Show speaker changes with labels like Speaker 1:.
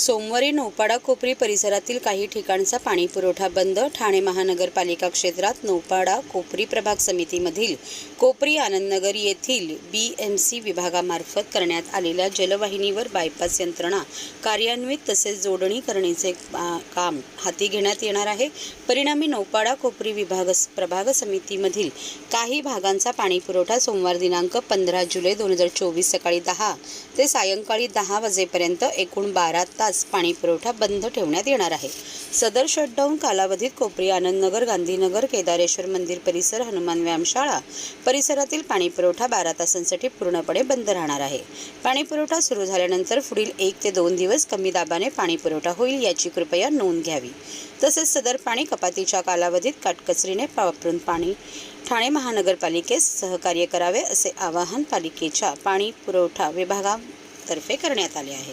Speaker 1: सोमवारी नौपाडा कोपरी परिसरातील काही ठिकाणचा पाणी पुरवठा बंद. ठाणे महानगरपालिका क्षेत्रात नौपाडा कोपरी प्रभाग समितीमधील कोपरी आनंदनगर येथील BMC विभागामार्फत करण्यात आलेल्या जलवाहिनीवर बायपास यंत्रणा कार्यान्वित तसेच जोडणी करण्याचे काम हाती घेण्यात येणार आहे. परिणामी नौपाडा कोपरी प्रभाग समितीमधील काही भागांचा पाणी पुरवठा सोमवार दिनांक 15 जुलै 2024 सकाळी 10 ते सायंकाळी 10 वाजेपर्यंत एकूण 12 तास पाणी पुरवठा बंद ठेवण्यात येणार आहे. सदर शटडाऊन कालावधीत कोपरी आनंदनगर, गांधीनगर, केदारेश्वर मंदिर परिसर, हनुमान व्यायामशाळा परिसरातील पाणी पुरवठा 12 तासांसाठी पूर्णपणे बंद राहणार आहे. पाणी पुरवठा सुरू झाल्यानंतर पुढील 1 ते 2 दिवस कमी दाबाने पाणी पुरवठा होईल याची कृपया नोंद घ्यावी. तसेच सदर पाणी कपातीच्या कालावधीत काटकसरीने वापरून ठाणे महानगरपालिकेस सहकार्य करावे असे आवाहन पालिकेच्या पाणी पुरवठा विभागातर्फे करण्यात आले आहे.